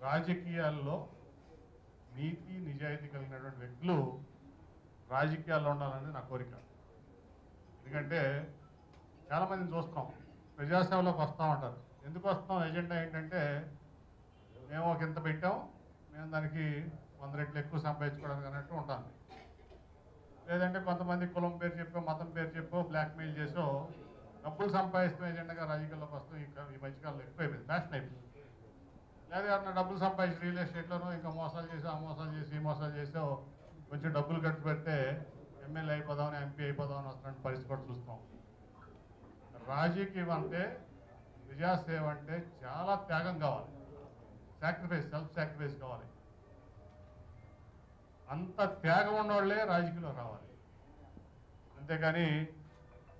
రాజకీయాల్లో నీతి నిజాయితీ కలిగినటువంటి వ్యక్తులు రాజకీయాల్లో ఉండాలని నా కోరిక. ఎందుకంటే చాలామందిని చూస్తాం, ప్రజాసేవలోకి వస్తూ ఉంటారు. ఎందుకు వస్తాం? ఎజెండా ఏంటంటే మేము ఒక ఇంత పెట్టాం, మేము దానికి 100 రెట్లు ఎక్కువ సంపాదించుకోవడానికి అన్నట్టు ఉంటాను. లేదంటే కొంతమంది కులం పేరు చెప్పో, మతం పేరు చెప్పో, బ్లాక్మెయిల్ చేసో డబ్బులు సంపాదిస్తాం ఎజెండాగా రాజకీయాల్లోకి వస్తాం. ఇంకా ఈ మధ్యకాలంలో ఎక్కువైపోయింది, ఫ్యాషన్ అయిపోయింది. లేదా ఎవరన్నా డబ్బులు సంపాదించి రియల్ ఎస్టేట్లోనూ ఇంకా మోసాలు చేసి, ఆ మోసాలు చేసి, ఈ మోసాలు చేసో కొంచెం డబ్బులు ఖర్చు పెడితే ఎమ్మెల్యే అయిపోదామని, ఎంపీ అయిపోదామని వస్తున్న పరిస్థితి కూడా చూస్తాం. రాజకీయం అంటే, ప్రజాసేవ అంటే చాలా త్యాగం కావాలి, సాక్రిఫైస్, సెల్ఫ్ సాక్రిఫైస్ కావాలి. అంత త్యాగం ఉన్నవాళ్లే రాజకీయంలో రావాలి. అంతేకాని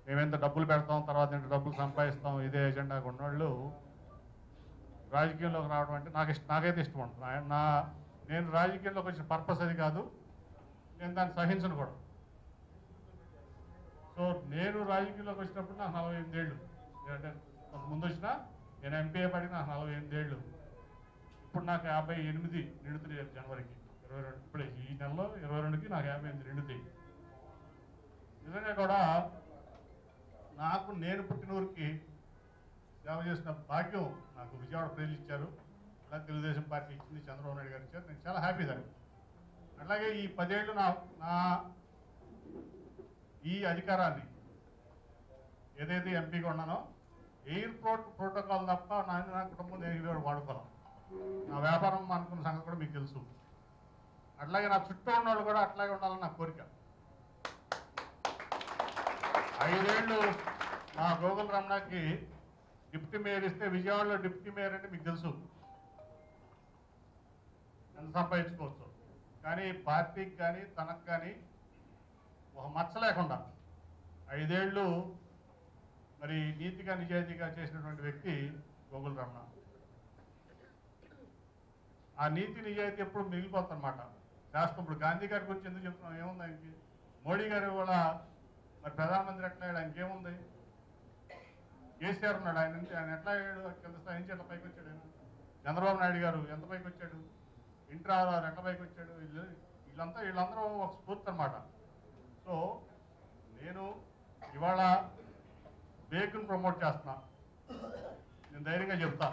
మేమెంత డబ్బులు పెడతాం, తర్వాత ఎంత డబ్బులు సంపాదిస్తాం, ఇదే ఎజెండాగా ఉన్నవాళ్ళు రాజకీయంలోకి రావడం అంటే నాకైతే ఇష్టం ఉంటుంది. నేను రాజకీయంలోకి వచ్చిన పర్పస్ అది కాదు, నేను దాన్ని సహించను కూడా. సో నేను రాజకీయంలోకి వచ్చినప్పుడు నాకు 48 ఏళ్ళు. అంటే ముందు వచ్చినా నేను ఎంపీ పడిన నాకు 48 ఏళ్ళు. ఇప్పుడు నాకు 58 నిండుతున్నాయి జనవరికి 22. ఇప్పుడే ఈ నెలలో 22కి నాకు 58 నిండుతాయి. నిజంగా కూడా నాకు నేను పుట్టిన ఊరికి సేవ చేసిన భాగ్యం నాకు విజయవాడ ప్రజలు ఇచ్చారు, అలా తెలుగుదేశం పార్టీ ఇచ్చింది, చంద్రబాబు నాయుడు గారు ఇచ్చారు. నేను చాలా హ్యాపీ దాన్ని. అట్లాగే ఈ 10 ఏళ్ళు నా ఈ అధికారాన్ని ఏదైతే ఎంపీగా ఉన్నానో ఎయిర్పోర్ట్ ప్రోటోకాల్ తప్ప నా కుటుంబం నేను వాడుకోవాలి. నా వ్యాపారం అనుకున్న సంగతి కూడా మీకు తెలుసు. అట్లాగే నా చుట్టూ ఉన్న వాళ్ళు కూడా అట్లాగే ఉండాలని నా కోరిక. 5 ఏళ్ళు మా గోగుల రమణకి డిప్యూటీ మేయర్ ఇస్తే, విజయవాడలో డిప్యూటీ మేయర్ అంటే మీకు తెలుసు ఎంత సంపాదించుకోవచ్చు. కానీ పార్టీకి కానీ తనకు కానీ ఒక మచ్చ లేకుండా 5 ఏళ్ళు మరి నీతిగా నిజాయితీగా చేసినటువంటి వ్యక్తి గోగుల రమణ. ఆ నీతి నిజాయితీ ఎప్పుడు మిగిలిపోతుందన్నమాట. శాస్త్రం. ఇప్పుడు గాంధీ గారి గురించి ఎందుకు చెప్తున్నాం? ఏముంది ఆయనకి? మోడీ గారు కూడా మరి ప్రధానమంత్రి ఎట్లా అయ్యాడు? ఆయనకి ఏముంది? కేసీఆర్ ఉన్నాడు, ఆయన ఎట్లా అయ్యాడు? కింద స్థాయి నుంచి ఎట్లా పైకి వచ్చాడు? ఆయన చంద్రబాబు నాయుడు గారు ఎంత పైకి వచ్చాడు? ఇంట్రారు ఎట్లా పైకి వచ్చాడు? వీళ్ళందరూ ఒక స్ఫూర్తి అన్నమాట. సో నేను ఇవాళ బేక్ను ప్రమోట్ చేస్తున్నా. నేను ధైర్యంగా చెప్తా.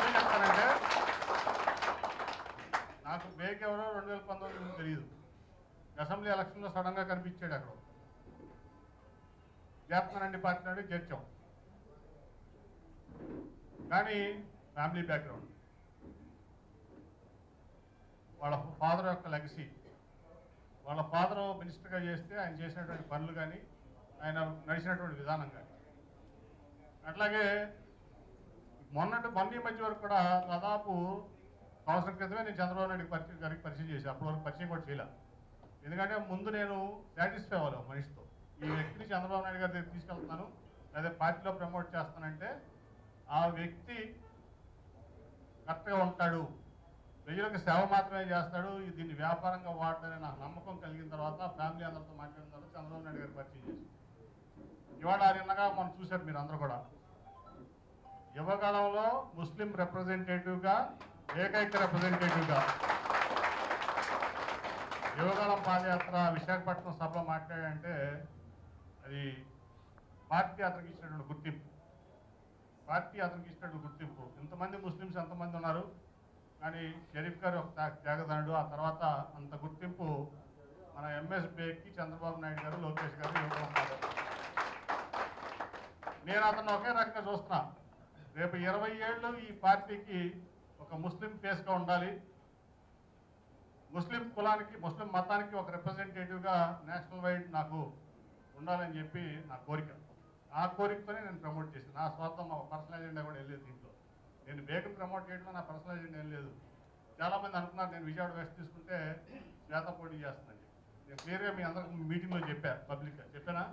ఏం చెప్తానంటే, నాకు బేక్ ఎవరో 2019 తెలియదు. అసెంబ్లీ ఎలక్షన్లో సడన్గా కనిపించాడు. అక్కడ చేస్తున్నానండి పార్టీ నాడు చేర్చాం. కానీ ఫ్యామిలీ బ్యాక్గ్రౌండ్, వాళ్ళ ఫాదర్ యొక్క లెగసీ, వాళ్ళ ఫాదర్ మినిస్టర్గా చేస్తే ఆయన చేసినటువంటి పనులు కానీ, ఆయన నడిచినటువంటి విధానం కానీ, అట్లాగే మొన్న మధ్య వరకు కూడా దాదాపు సంవత్సరం క్రితమే నేను చంద్రబాబు నాయుడు గారికి పరిచయం చేశాను. అప్పటి వరకు పరిచయం కూడా చేయలే. ఎందుకంటే ముందు నేను సాటిస్ఫై అవ్వాలి మనిషితో. ఈ వ్యక్తిని చంద్రబాబు నాయుడు గారి దగ్గర తీసుకెళ్తున్నాను, లేదా పార్టీలో ప్రమోట్ చేస్తానంటే ఆ వ్యక్తి కరెక్ట్గా ఉంటాడు, ప్రజలకు సేవ మాత్రమే చేస్తాడు, దీన్ని వ్యాపారంగా వాడతానే నాకు నమ్మకం కలిగిన తర్వాత, ఫ్యామిలీ అందరితో మాట్లాడిన తర్వాత చంద్రబాబు నాయుడు గారు పరిచయం చేసి, ఇవాళ నిన్నగా మనం చూశారు మీరు అందరూ కూడా, యువకాలంలో ముస్లిం రిప్రజెంటేటివ్గా, ఏకైక రిప్రజెంటేటివ్గా యువకాలం పాదయాత్ర విశాఖపట్నం సభలో మాట్లాడంటే అది పార్టీ అతనికి ఇచ్చినటువంటి గుర్తింపు. పార్టీ అతనికి ఇచ్చినటువంటి గుర్తింపు. ఇంతమంది ముస్లిమ్స్ ఎంతమంది ఉన్నారు, కానీ షరీఫ్ గారు ఒక త్యాగదనుడు. ఆ తర్వాత అంత గుర్తింపు మన ఎంఎస్ బేక్కి చంద్రబాబు నాయుడు గారు, లోకేష్ గారు, యువకాలం పాదయాత్ర. నేను అతను ఒకే రకంగా చూస్తున్నా. రేపు 20 ఏళ్ళు ఈ పార్టీకి ఒక ముస్లిం ఫేస్గా ఉండాలి, ముస్లిం కులానికి, ముస్లిం మతానికి ఒక రిప్రజెంటేటివ్గా నేషనల్ వైడ్ నాకు ఉండాలని చెప్పి నా కోరిక. ఆ కోరికతోనే నేను ప్రమోట్ చేశాను. నా స్వార్థం, మా పర్సనల్ ఎజెండా కూడా వెళ్ళలేదు దీంట్లో. నేను బేకం ప్రమోట్ చేయడంలో నా పర్సనల్ ఎజెండా ఏం లేదు. చాలామంది అనుకున్నారు నేను విజయవాడ వెస్ట్ తీసుకుంటే శ్వేత పోటీ చేస్తుందని. నేను క్లియర్గా మీ అందరికి మీటింగ్లో చెప్పాను, పబ్లిక్గా చెప్పానా?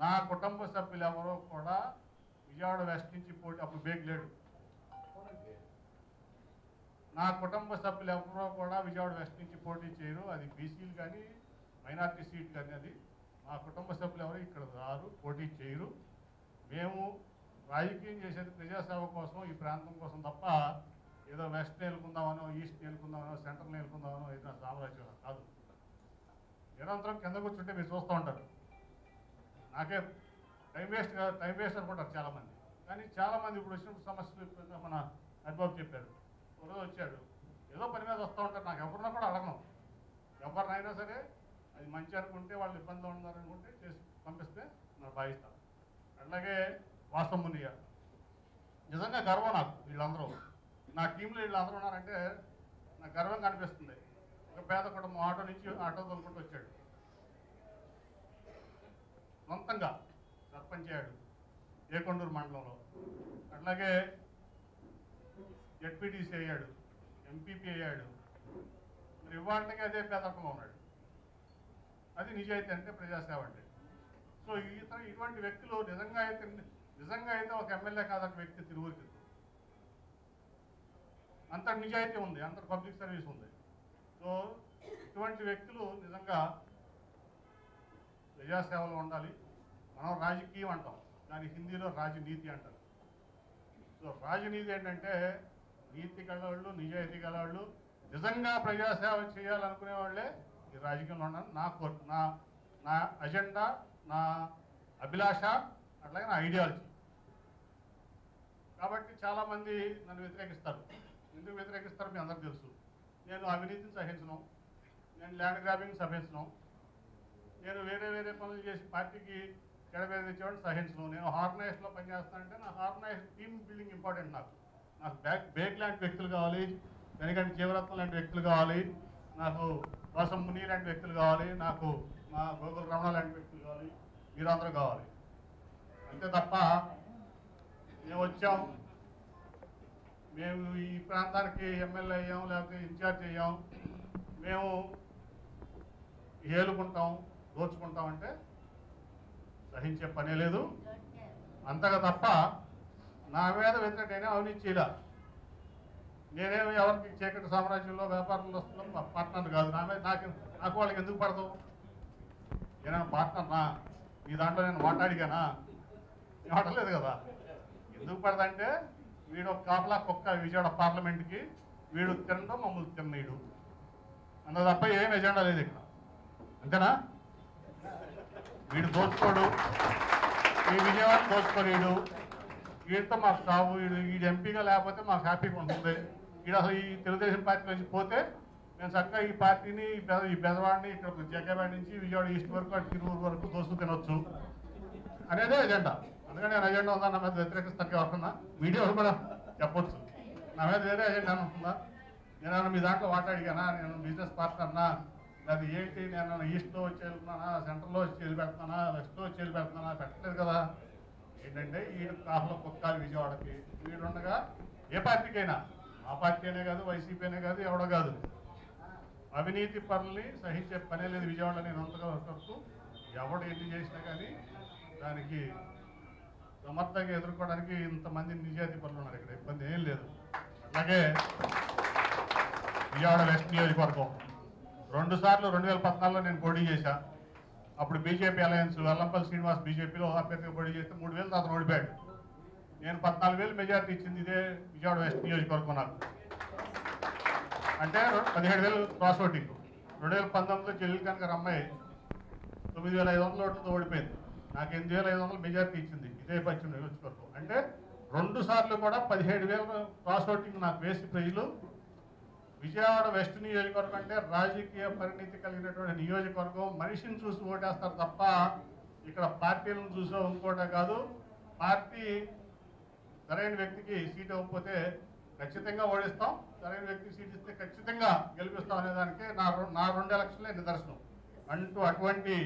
నా కుటుంబ సభ్యులు ఎవరో కూడా విజయవాడ వెస్ట్ నుంచి పోటీ, అప్పుడు బేక్ లేడు, నా కుటుంబ సభ్యులు ఎవరో కూడా విజయవాడ వెస్ట్ నుంచి పోటీ చేయరు. అది బీసీలు కానీ మైనార్టీ సీట్ కానీ, అది మా కుటుంబ సభ్యులు ఎవరు ఇక్కడ రారు, పోటీ చేయరు. మేము రాజకీయం చేసేది ప్రజాసేవ కోసం, ఈ ప్రాంతం కోసం తప్ప ఏదో వెస్ట్ నేలుకుందామనో, ఈస్ట్ నేలుకుందామనో, సెంట్రల్ నేలుకుందామనో ఏదైనా సామ్రాజ్యం కాదు. నిరంతరం కింద కూర్చుంటే మీరు చూస్తూ ఉంటారు. నాకే టైం వేస్ట్ అనుకుంటారు చాలామంది. కానీ చాలామంది ఇప్పుడు వచ్చినప్పుడు సమస్యలు మన హరిబాబు చెప్పారు. ఒకరోజు వచ్చాడు, ఏదో పని మీద వస్తూ ఉంటారు. నాకు ఎవరినా కూడా అడగను. ఎవరినైనా సరే అది మంచి అనుకుంటే, వాళ్ళు ఇబ్బంది ఉన్నారనుకుంటే చేసి పంపిస్తే నాకు భావిస్తాను. అట్లాగే వాసమునియ నిజంగా గర్వం నాకు. వీళ్ళందరూ నా టీంలో వీళ్ళందరూ ఉన్నారంటే నాకు గర్వంగా అనిపిస్తుంది. ఒక పేద కుటుంబం ఆటో తోలుకుంటూ వచ్చాడు, సొంతంగా సర్పంచ్ అయ్యాడు ఏకొండూరు మండలంలో. అట్లాగే జెడ్పీటీసీ అయ్యాడు, ఎంపీపీ అయ్యాడు. మరి ఇవాళకి అదే పేదరికంలో ఉన్నాడు. అది నిజాయితీ అంటే, ప్రజాసేవ అంటే. సో ఇటువంటి వ్యక్తులు నిజంగా అయితే ఒక ఎమ్మెల్యే కాదొక వ్యక్తి తిరుగురికి అంత నిజాయితీ ఉంది, అంత పబ్లిక్ సర్వీస్ ఉంది. సో ఇటువంటి వ్యక్తులు నిజంగా ప్రజాసేవలో ఉండాలి. మనం రాజకీయం అంటాం, దాని హిందీలో రాజనీతి అంటారు. సో రాజనీతి ఏంటంటే నీతి గలవాళ్ళు, నిజాయితీ గలవాళ్ళు, నిజంగా ప్రజాసేవ చేయాలనుకునే వాళ్ళే ఈ రాజకీయంలో ఉన్నాను. నా అజెండా, నా అభిలాష, అట్లాగే నా ఐడియాలజీ. కాబట్టి చాలామంది నన్ను వ్యతిరేకిస్తారు. ఎందుకు వ్యతిరేకిస్తారు మీ అందరికీ తెలుసు. నేను అవినీతిని సహించను, నేను ల్యాండ్ గ్రాబింగ్ సహించను, నేను వేరే పనులు చేసి పార్టీకి చెడపేరు తెచ్చేవాడిని సహించను. నేను ఆర్గనైజేషన్లో పనిచేస్తానంటే నా ఆర్గనైజేషన్ టీమ్ బిల్డింగ్ ఇంపార్టెంట్. నాకు బేగ్ లాంటి వ్యక్తులు కావాలి, వెనకంటి జీవరత్నం లాంటి వ్యక్తులు కావాలి, నాకు వాసం ముని లాంటి వ్యక్తులు కావాలి, నాకు మా గోగుల రమణ లాంటి వ్యక్తులు కావాలి, మీరందరూ కావాలి. అంతే తప్ప మేము వచ్చాం, మేము ఈ ప్రాంతానికి ఎమ్మెల్యే అయ్యాం, లేకపోతే ఇన్ఛార్జ్ అయ్యాం, మేము ఏలుకుంటాం, దోచుకుంటాం అంటే సహించే పనే లేదు. అంతగా తప్ప నా మీద వ్యతిరేకైనా అవినీతి చేయలే. నేనేమి ఎవరికి చీకటి సామ్రాజ్యంలో వ్యాపారంలో వస్తుందో పార్ట్నర్ కాదు. నా మీద నాకు వాళ్ళకి ఎందుకు పడదు? నేనేమో పార్ట్నర్నా? ఈ దాంట్లో నేను మాట్లాడిగానా? మాట్లాడలేదు కదా. ఎందుకు పడదంటే వీడు ఒక కాపలా కుక్క విజయవాడ పార్లమెంట్కి, వీడు తినడం మమ్మల్ని తిన్నీడు అన్న తప్ప ఏం ఎజెండా లేదు ఇక్కడ. అంతేనా? వీడు దోచుకోడు, ఈ విజయవాడ దోచుకోలేడు, వీడితో మాకు సాగు, వీడు ఎంపీగా లేకపోతే మాకు హ్యాపీగా ఉంటుంది. వీడు అసలు ఈ తెలుగుదేశం పార్టీ నుంచి పోతే మేము చక్కగా ఈ పార్టీని, ఈ బెదవాడిని ఇక్కడ జగ్గేపేట నుంచి విజయవాడ ఈస్ట్ వరకు, అటు తిరువురు వరకు దోస్తూ తినొచ్చు అనేదే ఎజెండా. అందుకని నేను ఎజెండా ఉందా నా మీద వ్యతిరేకిస్తాను ఎవరున్నా మీడియాలో కూడా చెప్పొచ్చు. నా మీద వేరే ఎజెండా ఉంటుందా? నేను మీ దాంట్లో మాట్లాడిగానా? నేను బిజినెస్ పార్ట్నర్నా? అది ఏంటి, నేను ఈస్ట్లో వచ్చి వెళ్తున్నానా, సెంట్రల్లో వచ్చి వెళ్ళి పెడుతున్నానా, వెస్ట్లో వచ్చి వెళ్ళి పెడుతున్నానా? పెట్టలేదు కదా. ఏంటంటే వీడు కాఫలో కుక్కాలి విజయవాడకి. వీడుండగా ఏ పార్టీకైనా, ఆ పార్టీ అనే కాదు, వైసీపీ అనే కాదు, ఎవడో కాదు, అవినీతి పనుల్ని సహించే పనే లేదు విజయవాడలో. నేను అంతగా వస్తూ ఎవడు ఎన్ని చేసినా కానీ దానికి సమర్థంగా ఎదుర్కోవడానికి ఇంతమంది నిజాయితీ పనులు ఉన్నారు. ఇక్కడ ఇబ్బంది ఏం లేదు. అలాగే విజయవాడ వెస్ట్ నియోజకవర్గం 2 సార్లు 2014లో నేను పోటీ చేశా. అప్పుడు బీజేపీ అలయన్స్ వెల్లంపల్లి శ్రీనివాస్ బీజేపీలో అభ్యర్థిగా పోటీ చేస్తే 3,000 అతను ఓడిపోయాడు. నేను 14,000 మెజార్టీ ఇచ్చింది ఇదే విజయవాడ వెస్ట్ నియోజకవర్గం నాకు. అంటే 17,000 క్రాస్ ఓటింగ్. 2019లో జలీల్ ఖాన్ గారు అమ్మాయి 9,500 ఓట్లతో ఓడిపోయింది. నాకు 8,500 మెజార్టీ ఇచ్చింది ఇదే పశ్చిమ నియోజకవర్గం. అంటే 2 సార్లు కూడా 17,000 క్రాస్ ఓటింగ్ నాకు వేసి ప్రజలు విజయవాడ వెస్ట్ నియోజకవర్గం అంటే రాజకీయ పరిణితి కలిగినటువంటి నియోజకవర్గం. మనిషిని చూసి ఓటేస్తారు తప్ప ఇక్కడ పార్టీలను చూసో ఇంకోటే కాదు. పార్టీ సరైన వ్యక్తికి సీట్ ఇవ్వకపోతే ఖచ్చితంగా ఓడిస్తాం, సరైన వ్యక్తికి సీట్ ఇస్తే ఖచ్చితంగా గెలిపిస్తాం అనేదానికి నా 2 ఎలక్షన్లే నిదర్శనం. అటువంటి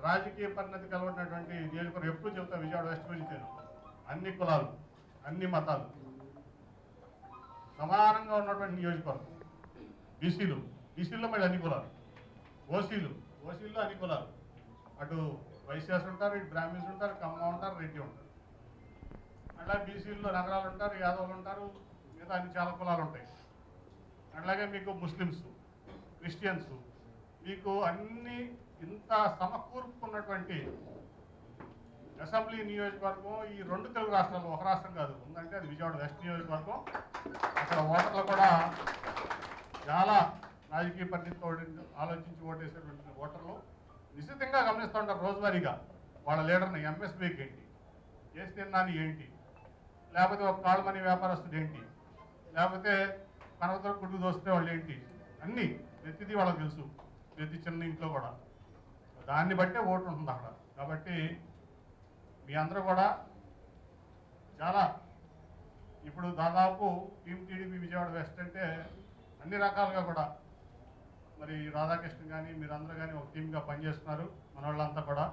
రాజకీయ పరిణతి కలవనటువంటి నియోజకవర్గం ఎప్పుడు చెబుతా విజయవాడ వెస్ట్ గురించి. అన్ని కులాలు, అన్ని మతాలు సమానంగా ఉన్నటువంటి నియోజకవర్గం. బీసీలో మళ్ళీ అన్ని కులాలు, ఓసీలో అన్ని కులాలు. అటు వైశ్యాస్ ఉంటారు, ఇటు బ్రాహ్మిన్స్ ఉంటారు, కమ్మ ఉంటారు, రెడ్డి ఉంటారు. అట్లా బీసీల్లో నగరాలు ఉంటారు, యాదవులు ఉంటారు, మిగతా అన్ని చాలా కులాలు ఉంటాయి. అట్లాగే మీకు ముస్లిమ్స్, క్రిస్టియన్స్, మీకు అన్ని ఇంత సమకూర్పుకున్నటువంటి అసెంబ్లీ నియోజకవర్గం ఈ 2 తెలుగు రాష్ట్రాల్లో, ఒక రాష్ట్రం కాదు ఉందంటే అది విజయవాడ వెస్ట్ నియోజకవర్గం. అక్కడ ఓటర్లు కూడా చాలా రాజకీయ పరిస్థితితో ఆలోచించి ఓటేసేటువంటి ఓటర్లు నిశ్చితంగా గమనిస్తూ ఉంటారు రోజువారీగా వాళ్ళ లీడర్ని. ఎంఎస్బీకి ఏంటి, కేసు తిన్నాని ఏంటి, లేకపోతే ఒక కాళ్ళమని వ్యాపారస్తుడు ఏంటి, లేకపోతే కనవతల గుడ్డు దోస్తే వాళ్ళు ఏంటి, అన్నీ ప్రతిదీ వాళ్ళకి తెలుసు. ప్రతి చిన్న ఇంట్లో కూడా దాన్ని బట్టే ఓటు ఉంటుంది అక్కడ. కాబట్టి మీ అందరూ కూడా చాలా ఇప్పుడు దాదాపు టీం టీడీపీ విజయవాడ వెస్ట్ అంటే అన్ని రకాలుగా కూడా మరి రాధాకృష్ణ కానీ మీరందరూ కానీ ఒక టీమ్గా పనిచేస్తున్నారు మన వాళ్ళంతా కూడా.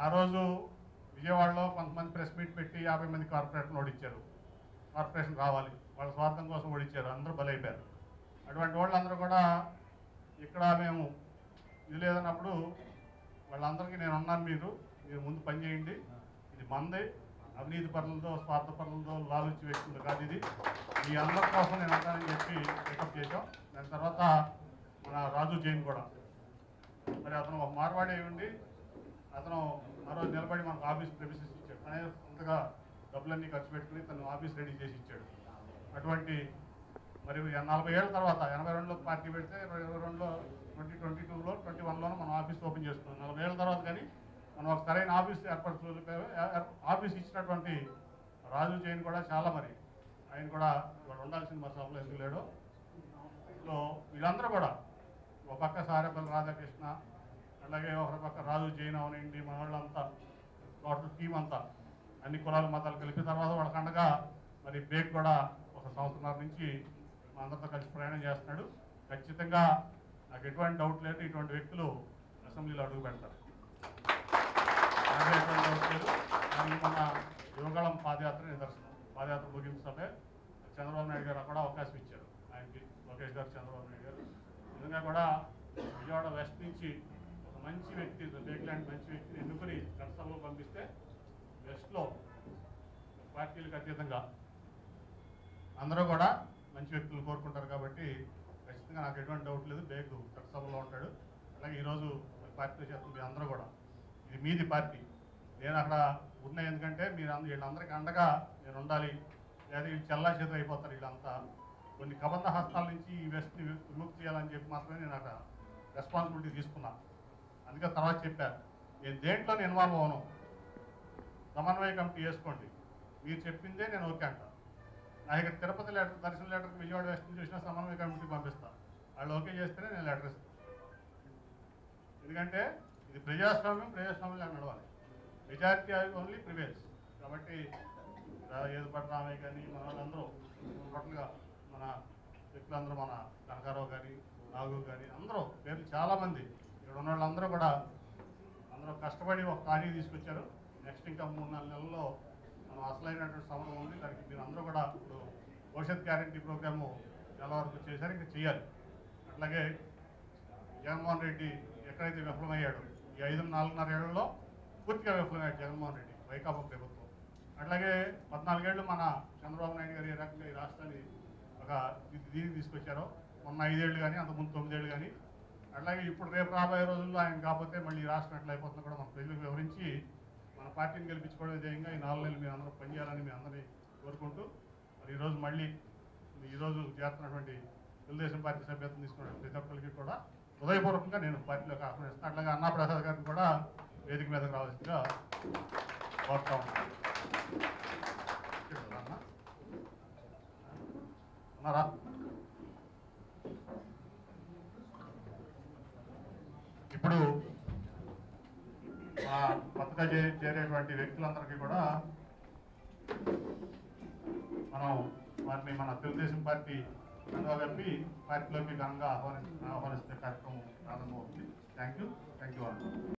ఆ రోజు విజయవాడలో కొంతమంది ప్రెస్ మీట్ పెట్టి 50 మంది కార్పొరేషన్ ఓడించారు. కార్పొరేషన్ రావాలి వాళ్ళ స్వార్థం కోసం ఓడించారు, అందరూ బలైపోయారు. అటువంటి వాళ్ళందరూ కూడా ఇక్కడ మేము ఇది లేదన్నప్పుడు వాళ్ళందరికీ నేను ఉన్నాను, మీరు ముందు పని చేయండి, ఇది మందే, అవినీతి పనులతో స్వార్థ పనులతో లాలుచి వ్యక్తులు కాదు, ఇది మీ అందరి కోసం నేను అంటానని చెప్పి పికప్ చేశాం. దాని తర్వాత మన రాజు జైన్ కూడా మరి అతను ఒక మార్వాడి అయి ఉండి అతను ఆ రోజు నిలబడి మనకు ఆఫీస్ ప్రెమిసెస్ ఇచ్చాడు. తనే అంతగా డబ్బులన్నీ ఖర్చు పెట్టుకుని తను ఆఫీస్ రెడీ చేసి ఇచ్చాడు. అటువంటి మరి 40 ఏళ్ళ తర్వాత 82లో పార్టీ పెడితే 22లో 2022లో 21లోనూ మనం ఆఫీస్ ఓపెన్ చేస్తున్నాం. 40 ఏళ్ళ తర్వాత కానీ మనం ఒక సరైన ఆఫీస్ ఆఫీస్ ఇచ్చినటువంటి రాజు జైన్ కూడా చాలా మరి ఆయన కూడా వాళ్ళు ఉండాల్సిన మా సభలో ఎందుకు లేడో. సో వీళ్ళందరూ కూడా ఒక పక్క సారేపల్లి రాధాకృష్ణ, అలాగే ఒక పక్క రాజు జైన్ అవనండి, మన వాళ్ళంతా టోటల్ టీం అంతా అన్ని కులాల మతాలు కలిపిన తర్వాత వాళ్ళకి అండగా మరి బేగ్ కూడా ఒక సంవత్సరాల నుంచి మా అందరితో కలిసి ప్రయాణం చేస్తున్నాడు. ఖచ్చితంగా నాకు ఎటువంటి డౌట్ లేదు, ఇటువంటి వ్యక్తులు అసెంబ్లీలో అడుగు పెడతారు, ఎటువంటి డౌట్ లేదు. దానికి మన యువగళం పాదయాత్ర నిదర్శనం. పాదయాత్ర ముగించే చంద్రబాబు నాయుడు గారు కూడా అవకాశం ఇచ్చారు ఆయనకి, లోకేష్ గారు, చంద్రబాబు నాయుడు గారు. నిజంగా కూడా విజయవాడ వెస్ట్ నుంచి ఒక మంచి వ్యక్తి, బేగ్ లాంటి మంచి వ్యక్తిని ఎన్నుకొని చట్టసభలో పంపిస్తే వెస్ట్లో పార్టీలకు అతీతంగా అందరూ కూడా మంచి వ్యక్తులు కోరుకుంటారు. కాబట్టి ఖచ్చితంగా నాకు ఎటువంటి డౌట్ లేదు, బేగ్ చట్టసభలో ఉంటాడు. అలాగే ఈరోజు పార్టీలో చేస్తుంది అందరూ కూడా, ఇది మీది పార్టీ, నేను అక్కడ ఉన్న ఎందుకంటే మీరు వీళ్ళందరికీ అండగా నేను ఉండాలి, లేదా వీళ్ళు చల్లా చేతులు అయిపోతారు వీళ్ళంతా. కొన్ని కబంధ హస్తాల నుంచి ఈ వెస్ట్ని విముక్తి చేయాలని చెప్పి మాత్రమే నేను అక్కడ రెస్పాన్సిబిలిటీ తీసుకున్నాను. అందుకే తర్వాత చెప్పాను, నేను దేంట్లో ఇన్వాల్వ్ అవను, సమన్వయ కమిటీ వేసుకోండి, మీరు చెప్పిందే నేను ఓకే అంట. నా ఇక్కడ తిరుపతి లెటర్, దర్శన లెటర్కి విజయవాడ వెస్ట్ నుంచి చూసిన సమన్వయ కమిటీ పంపిస్తాను, వాళ్ళు ఓకే చేస్తేనే నేను లెటర్ ఇస్తాను. ఎందుకంటే ఇది ప్రజాస్వామ్యంలో నడవాలి, మెజారిటీ ఓన్లీ ప్రివేల్స్. కాబట్టి ఏది పట్టరామయ్య కానీ మన వాళ్ళందరూ టోటల్గా మన వ్యక్తులందరూ, మన కనకారావు కానీ నాగు కానీ అందరూ పేర్లు చాలామంది ఇక్కడ ఉన్న వాళ్ళందరూ కూడా అందరూ కష్టపడి ఒక కార్యం తీసుకొచ్చారు. నెక్స్ట్ ఇంకా 3-4 నెలల్లో మనం అసలైనటువంటి సమరం ఉంది. దానికి మీరు అందరూ కూడా ఇప్పుడు భవిష్యత్ గ్యారంటీ ప్రోగ్రాము నెల వరకు చేశారు, ఇంకా చేయాలి. అట్లాగే జగన్మోహన్ రెడ్డి ఎక్కడైతే విఫలమయ్యాడో ఈ 5-4.5 ఏళ్లలో పూర్తిగా విఫలమయ్యాడు జగన్మోహన్ రెడ్డి, వైకాపా ప్రభుత్వం. అట్లాగే 14 ఏళ్ళు మన చంద్రబాబు నాయుడు గారు ఏ రకంగా ఈ రాష్ట్రాన్ని ఒక దీనికి తీసుకొచ్చారో, మొన్న 5 ఏళ్ళు కానీ అంతకుముందు 9 ఏళ్ళు కానీ, అట్లాగే ఇప్పుడు రేపు రాబోయే రోజుల్లో ఆయన కాకపోతే మళ్ళీ ఈ రాష్ట్రం ఎట్లా అయిపోతుందో కూడా మన ప్రజలకు వివరించి మన పార్టీని గెలిపించుకోవడం ధ్యేయంగా ఈ 4 నెలలు మీరు అందరూ పనిచేయాలని మీ అందరినీ కోరుకుంటూ, మరి ఈరోజు మళ్ళీ ఈరోజు చేస్తున్నటువంటి తెలుగుదేశం పార్టీ సభ్యత్వం తీసుకున్న ప్రతి ఒక్కరికి కూడా హృదయపూర్వకంగా నేను పార్టీలోకి ఆహ్వానిస్తాను. అట్లాగే అన్నాప్రసాద్ గారిని కూడా వేదిక మీదకి రావాల్సిందిగా కోరుతా ఉన్నాను. ఉన్నారా? ఇప్పుడు కొత్తగా చేరేటువంటి వ్యక్తులందరికీ కూడా మనం వారిని మన తెలుగుదేశం పార్టీ కండువా కప్పి పార్టీలోకి ఘనంగా ఆహ్వానిస్తే కార్యక్రమం ప్రారంభమవుతుంది. Thank you.